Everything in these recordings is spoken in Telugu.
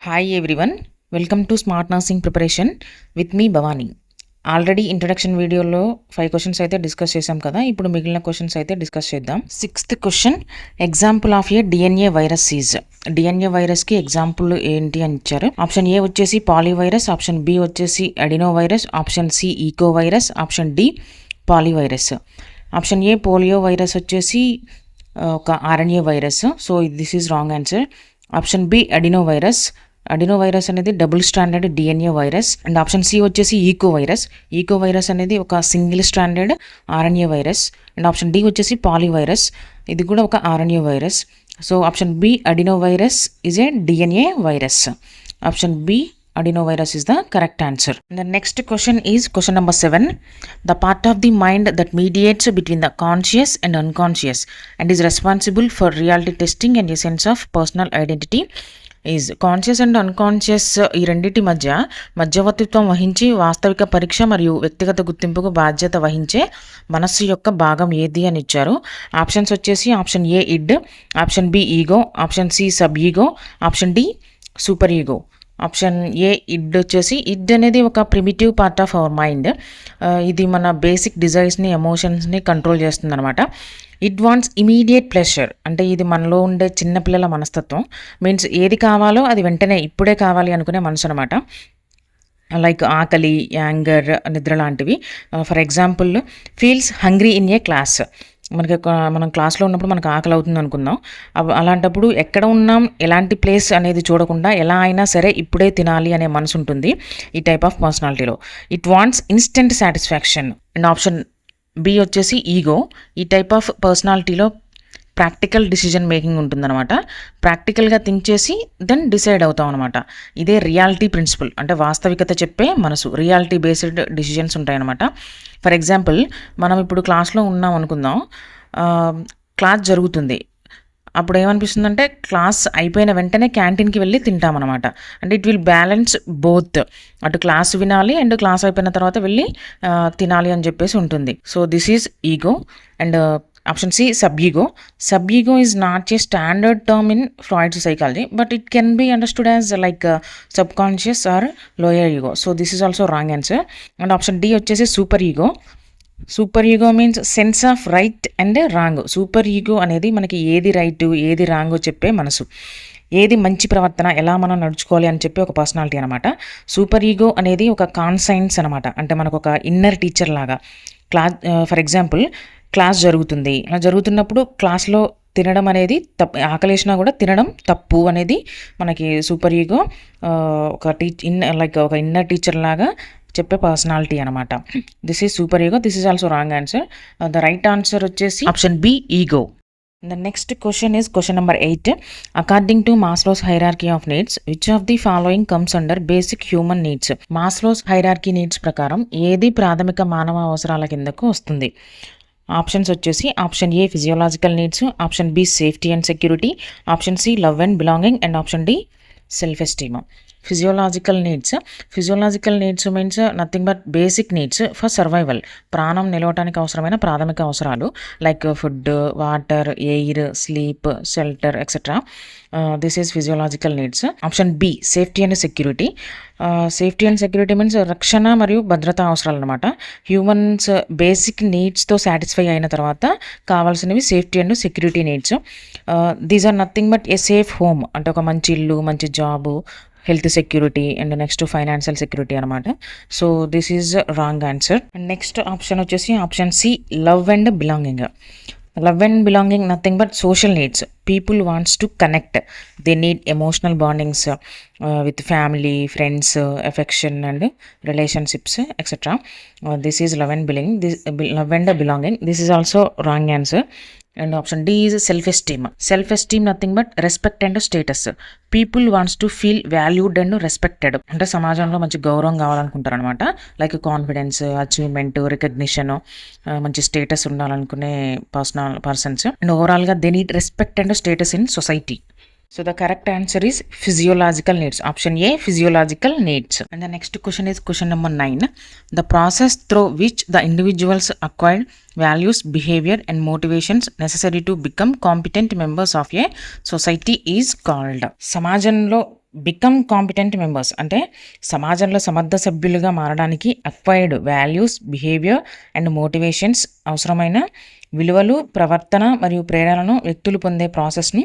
Hi everyone, welcome to Smart Nursing Preparation with me Bhavani. Already introduction వీడియోలో 5 క్వశ్చన్స్ అయితే డిస్కస్ చేసాం కదా. ఇప్పుడు మిగిలిన క్వశ్చన్స్ అయితే డిస్కస్ చేద్దాం. 6th question, example of A DNA virus is. DNA వైరస్కి ఎగ్జాంపుల్ ఏంటి అని ఇచ్చారు. ఆప్షన్ ఏ వచ్చేసి పాలీవైరస్, ఆప్షన్ బి వచ్చేసి adeno virus, option C echo virus, option D poliovirus. Option A polio virus వచ్చేసి ఒక RNA virus, so this is wrong answer. Option B Adreno virus అనేది double stranded DNA virus. And option C వచ్చేసి ఈకో వైరస్ అనేది ఒక single stranded RNA virus. And option D వచ్చేసి పాలీవైరస్, ఇది కూడా ఒక RNA virus. So option B Adreno virus is a DNA virus. Option B adenovirus is the correct answer. The next question is question number 7. The part of the mind that mediates between the conscious and unconscious and is responsible for reality testing and a sense of personal identity is. Conscious and unconscious ఈ రెండింటి మధ్యవర్తిత్వం వహించి వాస్తవిక పరీక్ష మరియు వ్యక్తిగత గుర్తింపుకు బాధ్యత వహించే మనస్సు యొక్క భాగం ఏది అని ఇచ్చారు. ఆప్షన్స్ వచ్చేసి option A id, option B ego, option C sub ego, option D super ego. Option A id వచ్చేసి, ఇడ్ అనేది ఒక primitive part of our mind. ఇది మన బేసిక్ డిజైర్స్ని, ఎమోషన్స్ని కంట్రోల్ చేస్తుంది అనమాట. ఇట్ వాంట్స్ ఇమీడియట్ ప్లెషర్, అంటే ఇది మనలో ఉండే చిన్నపిల్లల మనస్తత్వం. మీన్స్ ఏది కావాలో అది వెంటనే ఇప్పుడే కావాలి అనుకునే మనసు అనమాట. లైక్ ఆకలి, యాంగర్, నిద్ర లాంటివి. For example, feels hungry in a class. మనం క్లాస్లో ఉన్నప్పుడు మనకు ఆకలి అవుతుంది అనుకుందాం. అలాంటప్పుడు ఎక్కడ ఉన్నాం, ఎలాంటి ప్లేస్ అనేది చూడకుండా ఎలా అయినా సరే ఇప్పుడే తినాలి అనే మనసు ఉంటుంది ఈ టైప్ ఆఫ్ పర్సనాలిటీలో. It wants instant satisfaction. And option B వచ్చేసి ఈగో. ఈ టైప్ ఆఫ్ పర్సనాలిటీలో ప్రాక్టికల్ డిసిజన్ మేకింగ్ ఉంటుందన్నమాట. ప్రాక్టికల్గా థింక్ చేసి దెన్ డిసైడ్ అవుతాం అనమాట. ఇదే రియాలిటీ ప్రిన్సిపల్, అంటే వాస్తవికత చెప్పే మనసు. రియాలిటీ బేస్డ్ డిసిజన్స్ ఉంటాయన్నమాట. ఫర్ ఎగ్జాంపుల్, మనం ఇప్పుడు క్లాస్లో ఉన్నాం అనుకుందాం, క్లాస్ జరుగుతుంది. అప్పుడు ఏమనిపిస్తుందంటే క్లాస్ అయిపోయిన వెంటనే క్యాంటీన్కి వెళ్ళి తింటామన్నమాట. అంటే ఇట్ విల్ బ్యాలెన్స్ బోత్, అటు క్లాస్ వినాలి అండ్ క్లాస్ అయిపోయిన తర్వాత వెళ్ళి తినాలి అని చెప్పేసి ఉంటుంది. So this is ego. And option C sub ego. Sub ego is not a standard term in Freud's psychology, but it can be understood as like sub conscious or lower ego. So this is also wrong answer. And option D వచ్చేసి super ego. Super ego means sense of right and wrong. Super ego అనేది మనకి ఏది రైట్ ఏది రాంగ్ చెప్పే మనసు, ఏది మంచి ప్రవర్తన, ఎలా మనం నడుచుకోవాలి అని చెప్పి ఒక పర్సనాలిటీ అనమాట. సూపర్ ఈగో అనేది ఒక కాన్సైన్స్ అనమాట. అంటే మనకు ఒక ఇన్నర్ టీచర్ లాగా. ఫర్ ఎగ్జాంపుల్, క్లాస్ జరుగుతుంది, అలా జరుగుతున్నప్పుడు క్లాస్లో తినడం అనేది తప్పు, ఆకలేసినా కూడా తినడం తప్పు అనేది మనకి సూపర్ ఈగో ఒక ఒక ఇన్నర్ టీచర్ లాగా చెప్పే పర్సనాలిటీ అనమాట. This is super ego. This is also wrong answer. The right answer వచ్చేసి option B ego. The next question is question number 8. According to Maslow's hierarchy of needs, which of the following comes under basic human needs? Maslow's hierarchy needs ప్రకారం ఏది ప్రాథమిక మానవ అవసరాల కిందకు వస్తుంది? ఆప్షన్స్ వచ్చేసి option A physiological needs, option B safety and security, option C love and belonging, and option D self esteem. Physiological needs means nothing but basic needs for survival. ప్రాణం నిలవటానికి అవసరమైన ప్రాథమిక అవసరాలు like food, water, air, sleep, shelter etcetera. This is physiological needs. Option B safety and security. Safety and security means రక్షణ మరియు భద్రతా అవసరాలు అనమాట. హ్యూమన్స్ బేసిక్ నీడ్స్తో సాటిస్ఫై అయిన తర్వాత కావాల్సినవి safety and security needs. These are nothing but a safe home, అంటే ఒక మంచి ఇల్లు, మంచి job, health security and next financial security అనమాట. So this is wrong answer. And next option వచ్చేసి option C love and belonging. Love and belonging nothing but social needs. People wants to connect, they need emotional bondings with family, friends, affection and relationships etcetera. This is love and belonging. This is also wrong answer. And option D is self esteem nothing but respect and status. People wants to feel valued and respected, అంటే సమాజంలో మంచి గౌరవం కావాలనుకుంటారు అనమాట. లైక్ కాన్ఫిడెన్స్, అచీవ్మెంట్, రికగ్నిషన్, మంచి స్టేటస్ ఉండాలనుకునే పర్సన్స్. అండ్ ఓవరాల్గా they need respect and status in society. So the correct answer is physiological needs. Option A, physiological needs. And the next question is question number 9. The process through which the individuals acquired values, behavior and motivations necessary to become competent members of a society is called. సమాజంలో బికమ్ కాంపిటెంట్ మెంబర్స్ అంటే సమాజంలో సమర్థ సభ్యులుగా మారడానికి acquired values, behaviour and motivations అవసరమైన విలువలు, ప్రవర్తన మరియు ప్రేరణను వ్యక్తులు పొందే ప్రాసెస్ని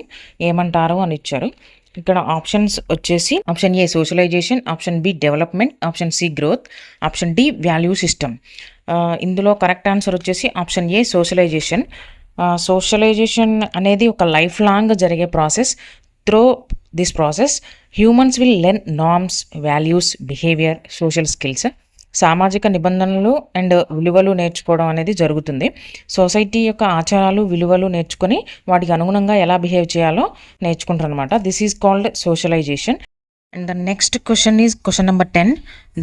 ఏమంటారు అని ఇచ్చారు. ఇక్కడ ఆప్షన్స్ వచ్చేసి option A socialisation, option B development, option C growth, option D value system. ఇందులో కరెక్ట్ ఆన్సర్ వచ్చేసి ఆప్షన్ ఏ సోషలైజేషన్. సోషలైజేషన్ అనేది ఒక లైఫ్ లాంగ్ జరిగే process. Through this process humans will learn norms, values, behaviour, social skills. సామాజిక నిబంధనలు అండ్ విలువలు నేర్చుకోవడం అనేది జరుగుతుంది. సొసైటీ యొక్క ఆచారాలు, విలువలు నేర్చుకొని వాటికి అనుగుణంగా ఎలా బిహేవ్ చేయాలో నేర్చుకుంటారు అనమాట. This is called socialisation. And the next question is question number 10.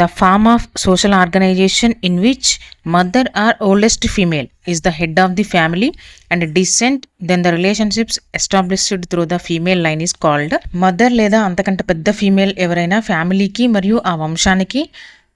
The form of social organization in which mother or oldest female is the head of the family and descent, then the relationships established through the female line is called mother. లేదా అంతకంటే పెద్ద ఫీమేల్ ఎవరైనా ఫ్యామిలీకి మరియు ఆ వంశానికి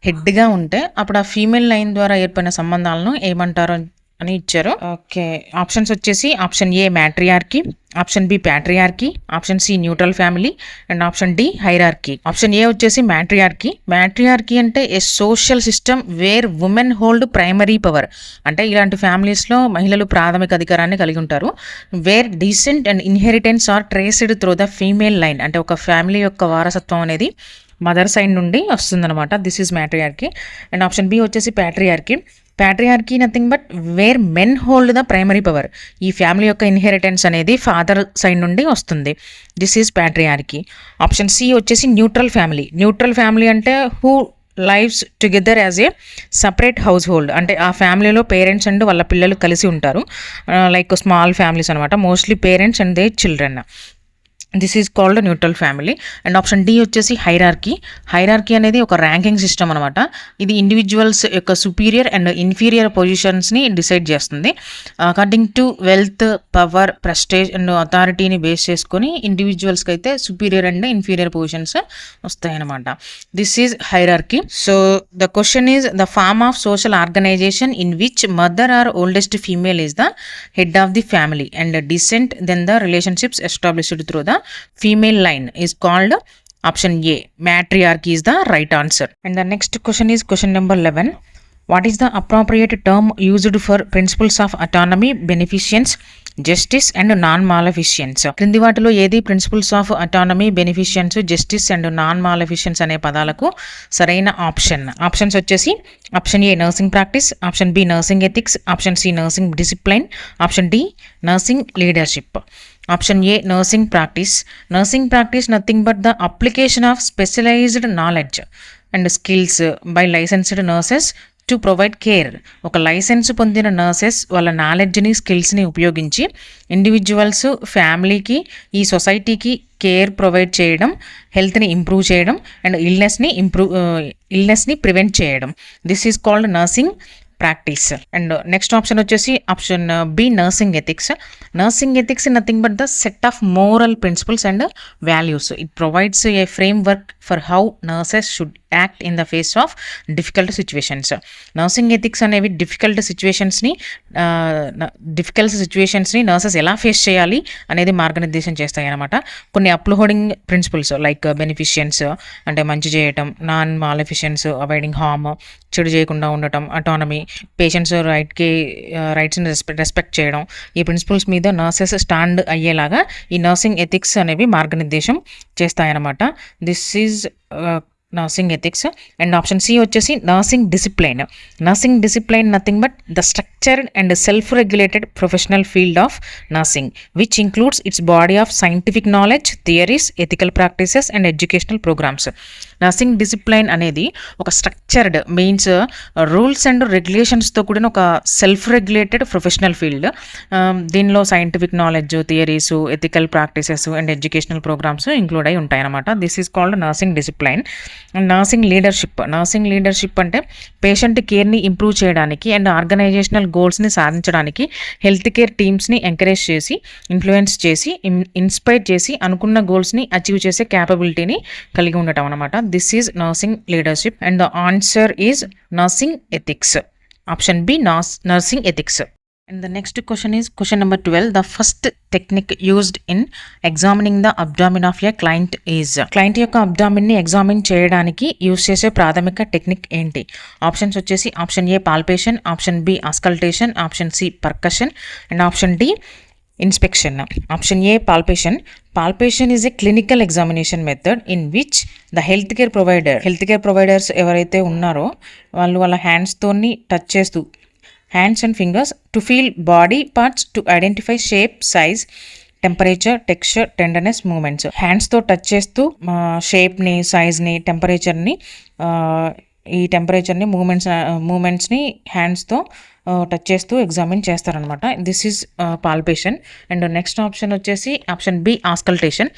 హెడ్గా ఉంటే అప్పుడు ఆ ఫీమేల్ లైన్ ద్వారా ఏర్పడిన సంబంధాలను ఏమంటారు అని ఇచ్చారు. ఓకే, ఆప్షన్స్ వచ్చేసి option A matriarchy, option B patriarchy, option C neutral family and option D hierarchy. Option A వచ్చేసి మ్యాట్రియార్కీ. మ్యాట్రియార్కీ అంటే a social system where women hold primary power. అంటే ఇలాంటి ఫ్యామిలీస్లో మహిళలు ప్రాథమిక అధికారాన్ని కలిగి ఉంటారు. Where descent and inheritance are traced through the female line. అంటే ఒక ఫ్యామిలీ యొక్క వారసత్వం అనేది మదర్ సైడ్ నుండి వస్తుందన్నమాట. This is matriarchy. And option B వచ్చేసి patriarchy. Patriarchy nothing but where men hold the primary power. ఈ ఫ్యామిలీ యొక్క ఇన్హెరిటెన్స్ అనేది ఫాదర్ సైడ్ నుండి వస్తుంది. This is patriarchy. Option C వచ్చేసి న్యూట్రల్ ఫ్యామిలీ. న్యూట్రల్ ఫ్యామిలీ అంటే who lives together as a separate household. అంటే ఆ ఫ్యామిలీలో పేరెంట్స్ అండ్ వాళ్ళ పిల్లలు కలిసి ఉంటారు. లైక్ స్మాల్ ఫ్యామిలీస్ అనమాట. Mostly parents and the children. This is called neutral family. And option D వచ్చేసి హైరార్కీ. హైరార్కీ అనేది ఒక ర్యాంకింగ్ సిస్టమ్ అనమాట. ఇది ఇండివిజువల్స్ యొక్క సుపీరియర్ అండ్ ఇన్ఫీరియర్ పొజిషన్స్ని డిసైడ్ చేస్తుంది. According to wealth, power, prestige and అథారిటీని బేస్ చేసుకొని ఇండివిజువల్స్కి అయితే సుపీరియర్ అండ్ ఇన్ఫీరియర్ పొజిషన్స్ వస్తాయన్నమాట. This is hierarchy. So the question is the form of social organisation in which mother or oldest female is the head of the family and descent then the relationships established through the female line is called option A. Matriarchy is the right answer. And the next question is question number 11. What is the appropriate term used for principles of autonomy, beneficence, justice and non maleficence? క్రింది వాటిలో ఏది principles of autonomy, beneficence, justice and non maleficence అనే పదాలకు సరైన ఆప్షన్? ఆప్షన్స్ వచ్చేసి option A nursing practice, option B nursing ethics, option C nursing discipline, option D nursing leadership. Option A nursing practice. Nursing practice nothing but the application of specialised knowledge and skills by licensed nurses to provide care. ఒక లైసెన్స్ పొందిన నర్సెస్ వాళ్ళ నాలెడ్జ్ని, స్కిల్స్ని ఉపయోగించి ఇండివిజువల్స్, ఫ్యామిలీకి, ఈ సొసైటీకి కేర్ ప్రొవైడ్ చేయడం, హెల్త్ని ఇంప్రూవ్ చేయడం అండ్ ఇల్నెస్ని ప్రివెంట్ చేయడం. This is called nursing practice. And next option వచ్చేసి option B nursing ethics. Nursing ethics nothing but the set of moral principles and values. It provides a framework for how nurses should act in the face of difficult situations. Nursing ethics అనేవి డిఫికల్ట్ సిచ్యువేషన్స్ని నర్సెస్ ఎలా ఫేస్ చేయాలి అనేది మార్గనిర్దేశం చేస్తాయి అన్నమాట. కొన్ని అప్లోడింగ్ ప్రిన్సిపల్స్ లైక్ బెనిఫిషియన్స్ అంటే మంచి చేయటం, నాన్ మాలిఫిషియన్స్ అవాయిడింగ్ హార్మ్, చెడు చేయకుండా ఉండటం, అటానమీ, పేషెంట్స్ రైట్స్ని రెస్పెక్ట్ చేయడం, ఈ ప్రిన్సిపల్స్ మీద నర్సెస్ స్టాండ్ అయ్యేలాగా ఈ నర్సింగ్ ఎథిక్స్ అనేవి మార్గనిర్దేశం చేస్తాయన్నమాట. This is nursing ethics. And option C వచ్చేసి nursing discipline. Nursing discipline nothing but the structured and self regulated professional field of nursing which includes its body of scientific knowledge, theories, ethical practices and educational programmes. Nursing discipline అనేది ఒక స్ట్రక్చర్డ్ మీన్స్ రూల్స్ అండ్ రెగ్యులేషన్స్తో కూడిన ఒక సెల్ఫ్ రెగ్యులేటెడ్ ప్రొఫెషనల్ ఫీల్డ్. దీనిలో scientific knowledge, theories, ethical practices and educational programmes include అయి ఉంటాయన్నమాట. This is called nursing discipline. And nursing leadership. Nursing leadership అంటే పేషెంట్ కేర్ని ఇంప్రూవ్ చేయడానికి అండ్ ఆర్గనైజేషనల్ గోల్స్ని సాధించడానికి హెల్త్ కేర్ టీమ్స్ని ఎంకరేజ్ చేసి, ఇన్ఫ్లుయెన్స్ చేసి, ఇన్స్పైర్ చేసి అనుకున్న గోల్స్ని అచీవ్ చేసే క్యాపబిలిటీని కలిగి ఉండటం అనమాట. This is nursing leadership and the answer is nursing ethics. Option B nursing ethics. And the next question is question number 12. The first technique used in examining the abdomen of a client is. Client యొక్క అబ్డామిన్ ని ఎగ్జామిన్ చేయడానికి యూస్ చేసే ప్రాథమిక టెక్నిక్ ఏంటి? ఆప్షన్స్ వచ్చేసి option A palpation, option B auscultation, option C percussion and option D inspection. Option A palpation. Palpation is a clinical examination method in which the healthcare providers ఎవరైతే ఉన్నారో వాళ్ళు వాళ్ళ హ్యాండ్స్ తోని టచ్ చేస్తూ hands and fingers to feel body parts to identify shape, size, temperature, texture, tenderness, movements. హ్యాండ్స్తో టచ్ చేస్తూ షేప్ని, సైజ్ని, టెంపరేచర్ని ఈ టెంపరేచర్ని మూమెంట్స్ని హ్యాండ్స్తో టచ్ చేస్తూ ఎగ్జామిన్ చేస్తారనమాట. This is palpation. And next option వచ్చేసి option B auscultation.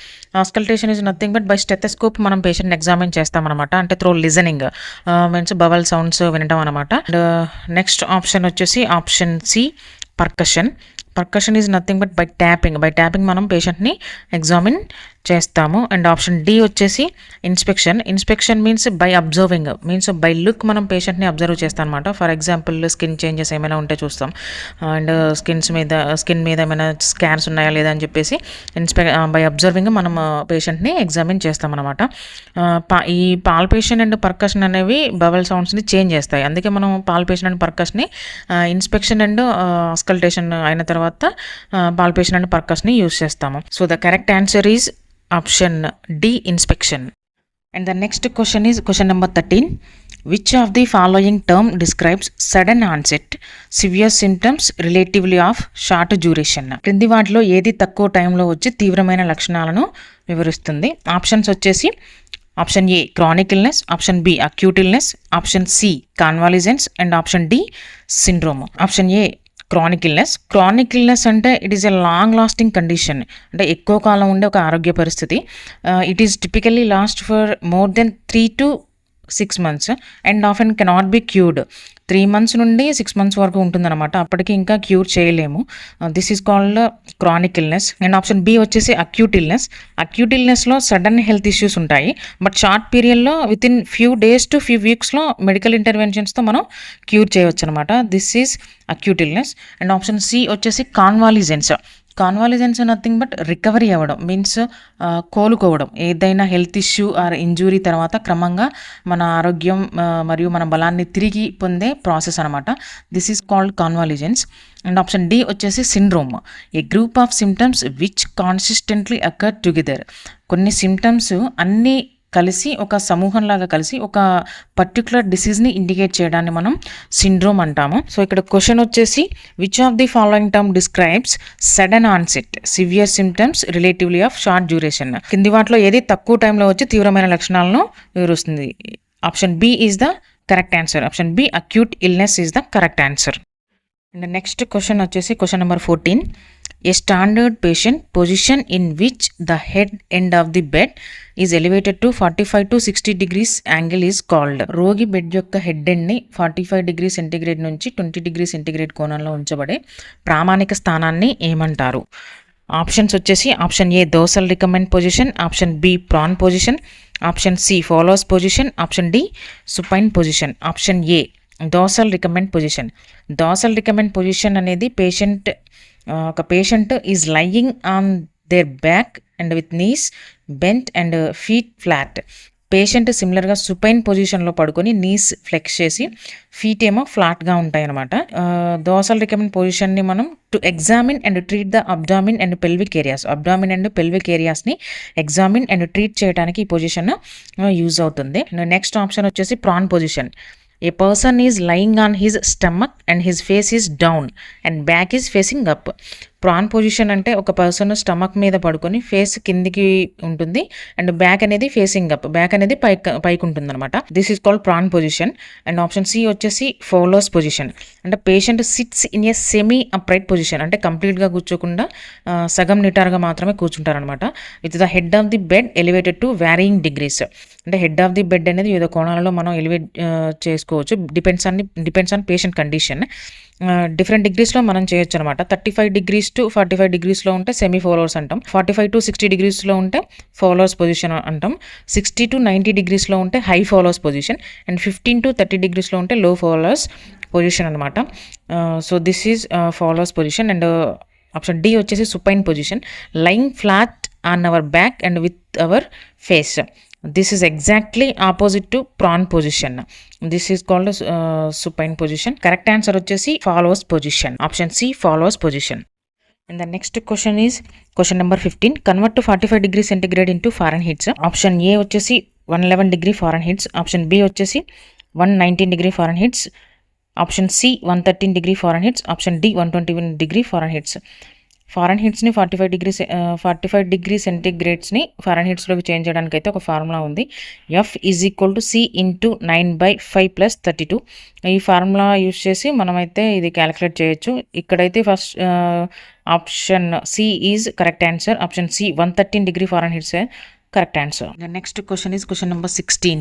Auscultation is nothing but by stethoscope మనం పేషెంట్ని ఎగ్జామిన్ చేస్తామన్నమాట. అంటే through listening means bowel sounds వినటం అనమాట. అండ్ నెక్స్ట్ ఆప్షన్ వచ్చేసి option C percussion. Percussion is nothing but by tapping మనం పేషెంట్ని ఎగ్జామిన్ చేస్తాము. అండ్ ఆప్షన్ డి వచ్చేసి inspection means by observing, means by look మనం పేషెంట్ని అబ్జర్వ్ చేస్తాం అనమాట. ఫర్ ఎగ్జాంపుల్ స్కిన్ చేంజెస్ ఏమైనా ఉంటే చూస్తాం, అండ్ స్కిన్ మీద ఏమైనా స్కాన్స్ ఉన్నాయా లేదా అని చెప్పేసి బై అబ్జర్వింగ్ మనం పేషెంట్ని ఎగ్జామిన్ చేస్తాం అనమాట. ఈ పాల్పేషన్ అండ్ పర్కషన్ అనేవి బవల్ సౌండ్స్ని చేంజ్ చేస్తాయి. అందుకే మనం పాల్పేషన్ అండ్ పర్కస్ని ఇన్స్పెక్షన్ అండ్ ఆస్కల్టేషన్ అయిన తర్వాత పాల్పేషన్ అండ్ పర్కస్ని యూస్ చేస్తాము. So the correct answer is option D inspection. And the next question is question number 13. Which of the following term describes sudden onset, severe symptoms relatively of short duration? క్రింది వాటిలో ఏది తక్కువ టైంలో వచ్చి తీవ్రమైన లక్షణాలను వివరిస్తుంది? ఆప్షన్స్ వచ్చేసి option A chronic illness, option B acute illness, option C convalescence and option D syndrome. Option A chronic illness అంటే it is a long lasting condition, అంటే ఎక్కువ కాలం ఉండే ఒక ఆరోగ్య పరిస్థితి. It is typically last for more than 3 to 6 months and often cannot be cured. 3 months నుండి 6 months వరకు ఉంటుందన్నమాట. అప్పటికి ఇంకా క్యూర్ చేయలేము. This is called chronic illness. And option B వచ్చేసి అక్యూట్ ఇల్నెస్లో సడన్ హెల్త్ ఇష్యూస్ ఉంటాయి, బట్ షార్ట్ పీరియడ్లో within few days to few వీక్స్లో మెడికల్ ఇంటర్వెన్షన్స్తో మనం క్యూర్ చేయవచ్చు అనమాట. This is acute illness. And option C వచ్చేసి కాన్వాలిజెన్స్ నథింగ్ బట్ రికవరీ అవ్వడం, మీన్స్ కోలుకోవడం. ఏదైనా హెల్త్ ఇష్యూ ఆర్ ఇంజురీ తర్వాత క్రమంగా మన ఆరోగ్యం మరియు మన బలాన్ని తిరిగి పొందే ప్రాసెస్ అనమాట. This is called convalescence. And option D వచ్చేసి syndrome, a group of symptoms which consistently occur together. కొన్ని సిమ్టమ్స్ అన్నీ కలిసి ఒక సమూహంలాగా కలిసి ఒక పర్టికులర్ డిసీజ్ని ఇండికేట్ చేయడాన్ని మనం సిండ్రోమ్ అంటాము. సో ఇక్కడ క్వశ్చన్ వచ్చేసి which of the following term describes sudden onset, severe symptoms relatively of short duration. కింది వాటిలో ఏది తక్కువ టైంలో వచ్చి తీవ్రమైన లక్షణాలను వివరిస్తుంది? Option B is the correct answer. Option B acute illness is the correct answer. And next question వచ్చేసి question number 14. A standard patient position in which the head end of the bed is elevated to 45 to 60 degrees angle is called. రోగి బెడ్ యొక్క హెడ్ ఎండ్ని 45 డిగ్రీ సెంటీగ్రేడ్ నుంచి 20 డిగ్రీ సెంటీగ్రేడ్ కోణంలో ఉంచబడే ప్రామాణిక స్థానాన్ని ఏమంటారు? ఆప్షన్స్ వచ్చేసి option A dorsal recumbent position, option B prone position, option C Fowler's position, option D supine position. Option A dorsal recumbent position అనేది ఒక patient is lying on their back and with knees bent and feet flat. Patient సిమిలర్గా సుపైన్ పొజిషన్లో పడుకొని నీస్ ఫ్లెక్స్ చేసి ఫీట్ ఏమో ఫ్లాట్గా ఉంటాయి అనమాట. దోర్సల్ రికమెండ్ పొజిషన్ని మనం to examine and treat the abdomen and pelvic ఏరియాస్ని ఎగ్జామిన్ అండ్ ట్రీట్ చేయడానికి ఈ పొజిషన్ యూజ్ అవుతుంది. నెక్స్ట్ ఆప్షన్ వచ్చేసి prone position. A person is lying on his stomach and his face is down and back is facing up. Prone position అంటే ఒక పర్సన్ స్టమక్ మీద పడుకొని ఫేస్ కిందికి ఉంటుంది అండ్ బ్యాక్ అనేది ఫేసింగ్ అప్, బ్యాక్ అనేది పైకి ఉంటుంది అనమాట. This is called prone position. And option C వచ్చేసి ఫాలోస్ పొజిషన్. అంటే patient sits in a semi upright position, అంటే కంప్లీట్గా కూర్చోకుండా సగం నిటారుగా మాత్రమే కూర్చుంటారనమాట. With the head of the bed elevated to varying degrees. అంటే హెడ్ ఆఫ్ ది బెడ్ అనేది వివిధ కోణాలలో మనం ఎలివేట్ చేసుకోవచ్చు. Depends on patient condition. Different డిగ్రీస్లో మనం చేయొచ్చు అనమాట. 35 degrees to 45 degreesలో ఉంటే సెమీ ఫాలోవర్స్ అంటాం, 45 to 60 degreesలో ఉంటే ఫాలోవర్స్ పొజిషన్ అంటాం, 60 to 90 degreesలో ఉంటే high Fowler's position, and 15 to 30 degreesలో ఉంటే లో ఫాలోవర్స్ పొజిషన్ అనమాట. So this is Fowler's position. And option D వచ్చేసి supine position, lying flat on our back and with our face. This is exactly opposite to prone position. This is called supine position. Correct answer వచ్చేసి Fowler's position, option C Fowler's position. And the next question is question number 15. Convert to 45 degree centigrade into Fahrenheit. Option A వచ్చేసి 111 degree Fahrenheit. Option B వచ్చేసి 119 degree Fahrenheit. Option C 113 degree Fahrenheit. Option D 121 degree Fahrenheit. ఫారెన్హీట్స్ని 45 డిగ్రీ సెంటిగ్రేడ్స్ని ఫారెన్హీట్స్లోకి చేంజ్ చేయడానికి అయితే ఒక ఫార్ములా ఉంది. F = C × 9/5 + 32. ఈ ఫార్ములా యూజ్ చేసి మనమైతే ఇది క్యాలిక్యులేట్ చేయొచ్చు. ఇక్కడైతే first option C is correct answer. Option C 113 degree Fahrenheit correct answer. The next question is question number 16.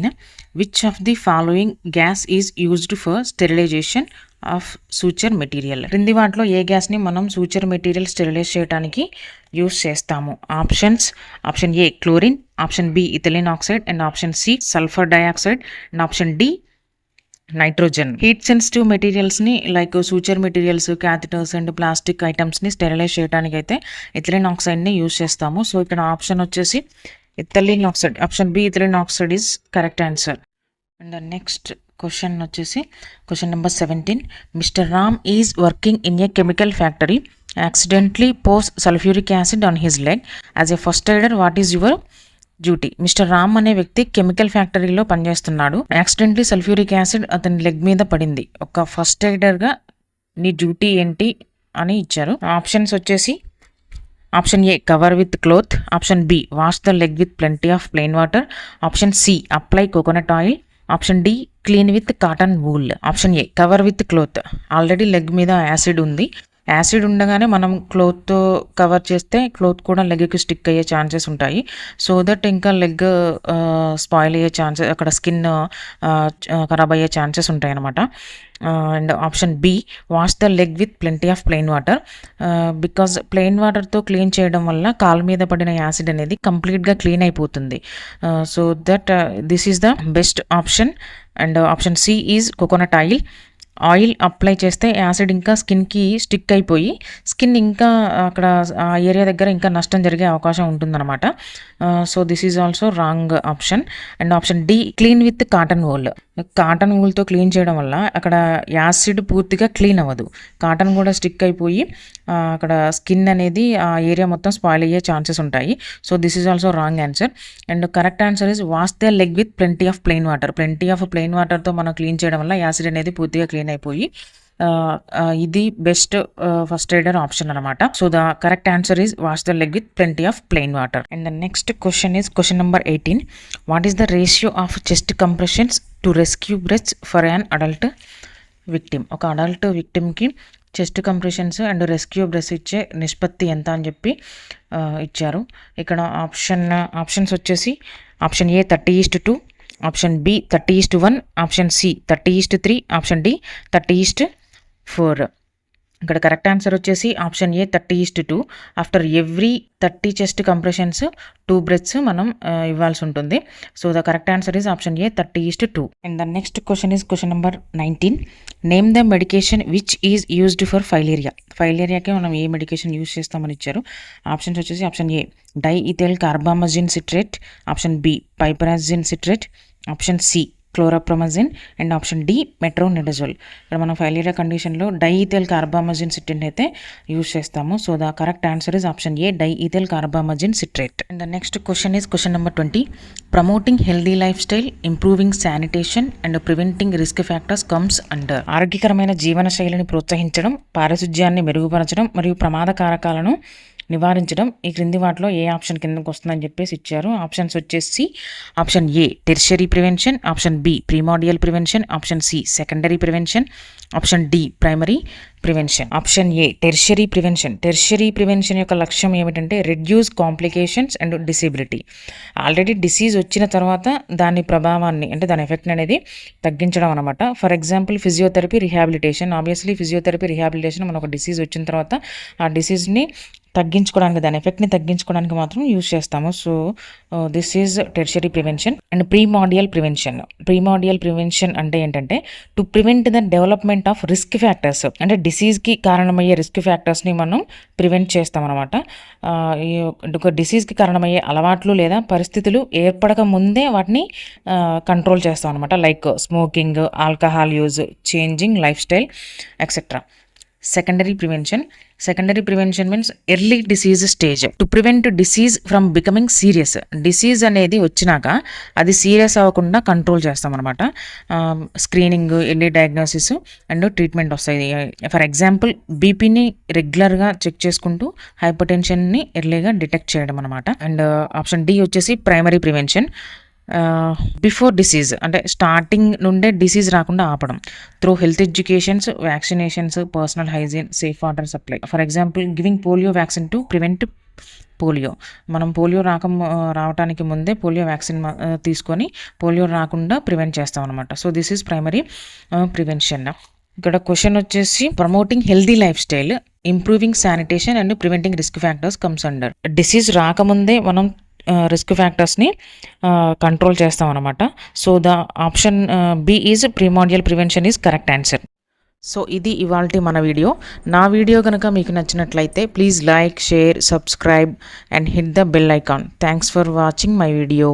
Which of the following gas is used for sterilization of suture material? క్రింది వాటిలో ఏ గ్యాస్ని మనం సూచర్ మెటీరియల్ స్టెరిలైజ్ చేయడానికి యూస్ చేస్తాము? Option A chlorine, option B ethylene oxide, and option C sulphur dioxide, and option D nitrogen. Heat sensitive మెటీరియల్స్ని like suture materials, catheters and plastic ఐటమ్స్ని స్టెరిలైజ్ చేయడానికి అయితే ఇథిలిన్ ఆక్సైడ్ని యూస్ చేస్తాము. సో ఇక్కడ ఆప్షన్ వచ్చేసి ethylene oxide, option B ethylene oxide is correct answer. And next question వచ్చేసి question number 17. Mister Ram is working in a chemical factory, accidentally pours sulphuric acid on his leg. As a first aider what is your duty? Mister Ram అనే వ్యక్తి కెమికల్ ఫ్యాక్టరీలో పనిచేస్తున్నాడు. యాక్సిడెంట్లీ సల్ఫ్యూరిక్ యాసిడ్ అతని లెగ్ మీద పడింది. ఒక ఫస్ట్ ఎయిడర్గా నీ డ్యూటీ ఏంటి అని ఇచ్చారు. ఆప్షన్స్ వచ్చేసి option A cover with cloth, option B wash the leg with plenty of plain water, option C apply coconut oil, option D clean with cotton wool. Option A cover with cloth. Already leg మీద యాసిడ్ ఉంది. యాసిడ్ ఉండగానే మనం క్లోత్తో కవర్ చేస్తే క్లోత్ కూడా లెగ్కి స్టిక్ అయ్యే ఛాన్సెస్ ఉంటాయి. సో దట్ ఇంకా లెగ్ స్పాయిల్ అయ్యే ఛాన్సెస్, అక్కడ స్కిన్ ఖరాబ్ అయ్యే ఛాన్సెస్ ఉంటాయి అన్నమాట. And option B wash the leg with plenty of plain water. Because plain వాటర్తో క్లీన్ చేయడం వల్ల కాలు మీద పడిన యాసిడ్ అనేది కంప్లీట్గా క్లీన్ అయిపోతుంది. So that this is the best option. And option C is coconut oil. Oil apply చేస్తే యాసిడ్ ఇంకా స్కిన్కి స్టిక్ అయిపోయి స్కిన్ ఇంకా అక్కడ ఆ ఏరియా దగ్గర ఇంకా నష్టం జరిగే అవకాశం ఉంటుందన్నమాట. So this is also wrong option. And option D clean with cotton wool. Cotton వూల్తో క్లీన్ చేయడం వల్ల అక్కడ యాసిడ్ పూర్తిగా క్లీన్ అవ్వదు, కాటన్ కూడా స్టిక్ అయిపోయి అక్కడ స్కిన్ అనేది ఆ ఏరియా మొత్తం స్పాయిల్ అయ్యే ఛాన్సెస్ ఉంటాయి. So this is also wrong answer. And correct answer is wash the leg with plenty of plain water. Plenty of plain వాటర్తో మనం క్లీన్ చేయడం వల్ల యాసిడ్ అనేది పూర్తిగా క్లీన్ అయిపోయి ఇది బెస్ట్ ఫస్ట్ ఎయిడర్ ఆప్షన్ అనమాట. So the correct answer is wash the leg with plenty of plain water. And the next question is question number 18. What is the ratio of chest compressions to rescue breaths for an adult victim? ఒక అడల్ట్ విక్టిమ్కి chest compressions and rescue breaths ఇచ్చే నిష్పత్తి ఎంత అని చెప్పి ఇచ్చారు. ఇక్కడ ఆప్షన్స్ వచ్చేసి option A 30:2, option B 30:1, option C 30:3, option D 30:4. ఇక్కడ కరెక్ట్ ఆన్సర్ వచ్చేసి option A 30:2. After every 30 chest compressions 2 breaths మనం ఇవ్వాల్సి ఉంటుంది. So the correct answer is option A 30:2. And the next question is question number 19. Name the medication which is used for filaria. ఫైలేరియాకి మనం ఏ మెడికేషన్ యూజ్ చేస్తామని ఇచ్చారు. ఆప్షన్స్ వచ్చేసి option A diethylcarbamazine citrate, option B piperazine citrate, option C chlorpromazine, and option D metronidazole. ఇక్కడ మనం ఫైలేరియా కండిషన్లో డైఇథైల్ కార్బామజిన్ సిట్రేట్ అయితే యూజ్ చేస్తాము. So the correct answer is option A diethylcarbamazine citrate. And the next question is question number 20. Promoting healthy lifestyle, improving sanitation and preventing risk factors comes under. ఆరోగ్యకరమైన జీవన శైలిని ప్రోత్సహించడం, పారిశుధ్యాన్ని మెరుగుపరచడం మరియు ప్రమాద కారకాలను నివారించడం ఈ క్రింది వాటిలో ఏ ఆప్షన్ కిందకు వస్తుందని చెప్పేసి ఇచ్చారు. ఆప్షన్స్ వచ్చేసి option A tertiary prevention, option B primordial prevention, option C secondary prevention, option D primary prevention. Option A tertiary prevention. Tertiary prevention యొక్క లక్ష్యం ఏమిటంటే reduce complications and disability. Already disease వచ్చిన తర్వాత దాని ప్రభావాన్ని అంటే దాని ఎఫెక్ట్ అనేది తగ్గించడం అనమాట. For example physiotherapy rehabilitation. Obviously physiotherapy rehabilitation మన ఒక డిసీజ్ వచ్చిన తర్వాత ఆ డిసీజ్ని తగ్గించుకోవడానికి, దాని ఎఫెక్ట్ని తగ్గించుకోవడానికి మాత్రం యూజ్ చేస్తాము. So this is tertiary prevention. And primordial prevention. Primordial prevention అంటే ఏంటంటే to prevent the development of risk factors, అంటే డిసీజ్కి కారణమయ్యే రిస్క్ ఫ్యాక్టర్స్ని మనం ప్రివెంట్ చేస్తామన్నమాట. ఒక డిసీజ్కి కారణమయ్యే అలవాట్లు లేదా పరిస్థితులు ఏర్పడక ముందే వాటిని కంట్రోల్ చేస్తాం అనమాట. Like smoking, alcohol use, changing life style etcetera. Secondary prevention. Secondary prevention means early disease stage, to prevent disease from becoming serious. Disease అనేది వచ్చినాక అది సీరియస్ అవ్వకుండా కంట్రోల్ చేస్తామన్నమాట. Screening, early diagnosis and treatment వస్తాయి. ఫర్ ఎగ్జాంపుల్ బీపీని రెగ్యులర్గా చెక్ చేసుకుంటూ హైపర్ టెన్షన్ని ఎర్లీగా డిటెక్ట్ చేయడం అనమాట. అండ్ ఆప్షన్ డి వచ్చేసి ప్రైమరీ ప్రివెన్షన్. బిఫోర్ డిసీజ్ అంటే స్టార్టింగ్ నుండే డిసీజ్ రాకుండా ఆపడం through health educations, vaccinations, personal hygiene, safe water supply. For example giving polio vaccine to prevent polio. మనం పోలియో రావడానికి ముందే పోలియో వ్యాక్సిన్ తీసుకొని పోలియో రాకుండా ప్రివెంట్ చేస్తాం అనమాట. So this is primary prevention. ఇక్కడ క్వశ్చన్ వచ్చేసి promoting healthy lifestyle, improving sanitation and preventing risk factors comes under. Disease రాకముందే మనం రిస్క్ ఫ్యాక్టర్స్ని కంట్రోల్ చేస్తాం అనమాట. So the option B is primordial prevention is correct answer. సో ఇది ఇవాల్టి మన వీడియో. నా వీడియో కనుక మీకు నచ్చినట్లయితే please like, share, subscribe and hit the bell icon. Thanks for watching my video.